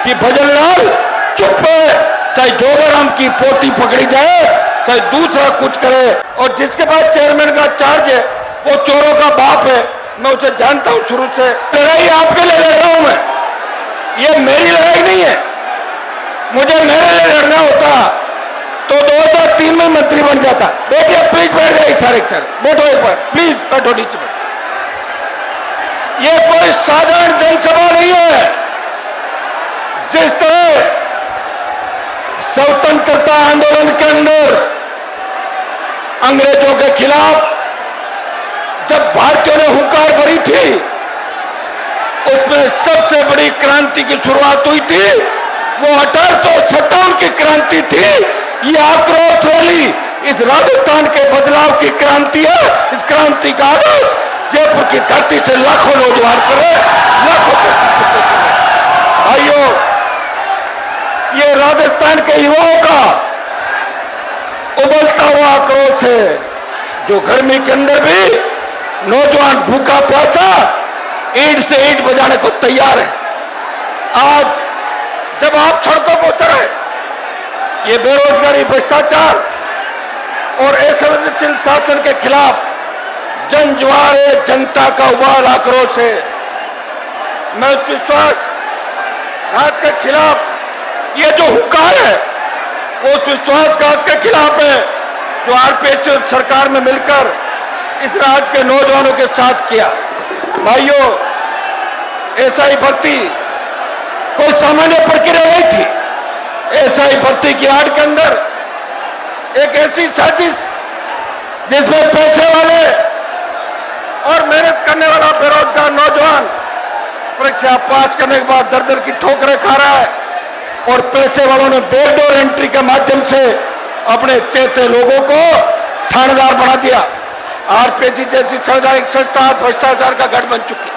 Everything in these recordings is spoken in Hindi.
कि भजनलाल चुप है, चाहे जोगाराम की पोती पकड़ी जाए, चाहे दूसरा कुछ करे। और जिसके पास चेयरमैन का चार्ज है वो चोरों का बाप है। मैं उसे जानता हूं शुरू से। लड़ाई आपके लिए लड़ रहा हूं मैं, ये मेरी लड़ाई नहीं है। मुझे मेरे लिए लड़ना होता तो 2003 में मंत्री बन जाता। बैठिए प्लीज, बैठ जाइए सारे बैठो एक बार प्लीज, बैठो नीचे बैठो। ये कोई साधारण जनसभा नहीं है। जिस तरह स्वतंत्रता आंदोलन के अंदर अंग्रेजों के खिलाफ जब भारतीयों ने हुंकार भरी थी, उसमें सबसे बड़ी क्रांति की शुरुआत हुई थी, वो 1857 की क्रांति थी। ये आक्रोश रैली इस राजस्थान के बदलाव की क्रांति है। इस क्रांति का आगाज जयपुर की धरती से लाखों नौजवान करे, लाखों भाइयों। ये राजस्थान के युवाओं का उबलता हुआ आक्रोश है, जो गर्मी के अंदर भी नौजवान भूखा प्यासा ईंट से ईंट बजाने को तैयार है। आज जब आप सड़कों पर उतरे, ये बेरोजगारी, भ्रष्टाचार और असंवेदनशील शासन के खिलाफ जन ज्वार है, जनता का उबाल आक्रोश है। मैं उस विश्वासघात के खिलाफ, ये जो हुंकार है वो उस विश्वासघात के खिलाफ है जो आरपीएस सरकार में मिलकर इस राज्य के नौजवानों के साथ किया। भाइयों, एसआई भर्ती कोई सामान्य प्रक्रिया नहीं थी। एसआई भर्ती की आड़ के अंदर एक ऐसी साजिश जिसमें पैसे वाले और मेहनत करने वाला बेरोजगार नौजवान परीक्षा पास करने के बाद दर दर की ठोकरें खा रहा है, और पैसे वालों ने बैकडोर एंट्री के माध्यम से अपने चेते लोगों को थानेदार बना दिया। आरपीएस जैसी सार्वजनिक संस्था भ्रष्टाचार का गढ़ बन चुकी।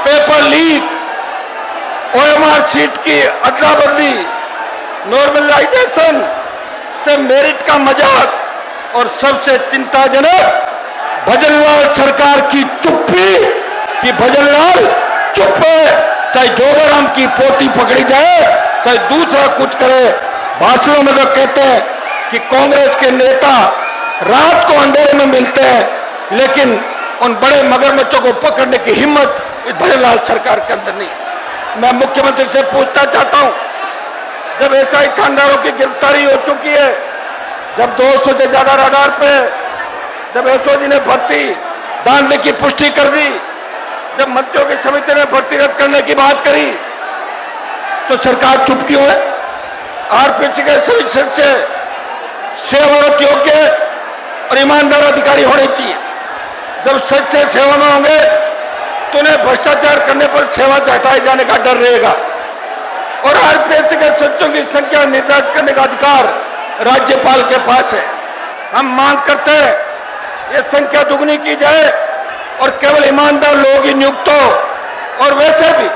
पेपर लीक, ओएमआर सीट की अदला बदली, नॉर्मलाइजेशन से मेरिट का मजाक, और सबसे चिंताजनक भजनलाल सरकार की चुप्पी कि भजनलाल चुप है, चाहे जोगाराम की पोती पकड़ी जाए, चाहे दूसरा कुछ करे। भाषणों में तो कहते हैं कि कांग्रेस के नेता रात को अंधेरे में मिलते हैं, लेकिन उन बड़े मगरमच्छों को पकड़ने की हिम्मत इस भजनलाल सरकार के अंदर नहीं। मैं मुख्यमंत्री से पूछना चाहता हूं, जब एसआई थानेदारों की गिरफ्तारी हो चुकी है, जब 200 से ज्यादा रडार पे, जब एसओजी ने भर्ती दाखिले की पुष्टि कर दी, जब मंत्रियों की समिति ने भर्ती रद्द करने की बात करी, तो सरकार चुप क्यों है? आरपीएस के सभी सदस्य सेवारत योग्य और ईमानदार अधिकारी होने चाहिए। जब सच्चे सेवा में होंगे तो उन्हें भ्रष्टाचार करने पर सेवा से हटाए जाने का डर रहेगा। और आरपीएस के सदस्यों की संख्या निर्धारित करने का अधिकार राज्यपाल के पास है। हम मांग करते हैं ये संख्या दुगनी की जाए और केवल ईमानदार लोग ही नियुक्त हो। और वैसे भी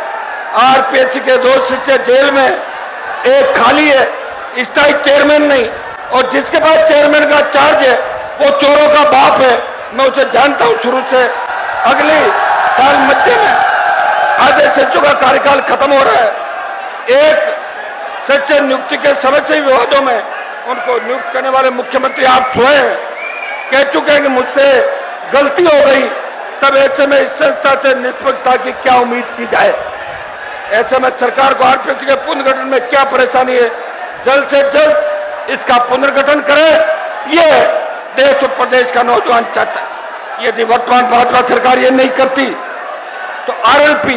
आरपीएस के 2 सदस्य जेल में, एक खाली है, स्थायी चेयरमैन नहीं, और जिसके पास चेयरमैन का चार्ज है वो चोरों का बाप है। मैं उसे जानता हूं शुरू से। अगले साल मध्य में आधे सचिवों का कार्यकाल खत्म हो रहा है। एक सच्चे नियुक्ति के समय से विवादों में उनको नियुक्त करने वाले मुख्यमंत्री आप स्वयं कह चुके हैं कि मुझसे गलती हो गई। तब ऐसे में इस संस्था से निष्पक्षता की क्या उम्मीद की जाए? ऐसे में सरकार को आरपीएस के पुनर्गठन में क्या परेशानी है? जल्द से जल्द इसका पुनर्गठन करें, ये देश और प्रदेश का नौजवान चाहता है। यदि वर्तमान भाजपा सरकार ये नहीं करती तो आरएलपी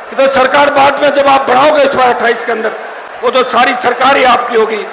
की तो सरकार बाद में जब आप बढ़ाओगे इस बार 28 के अंदर, वो तो सारी सरकार ही आपकी होगी।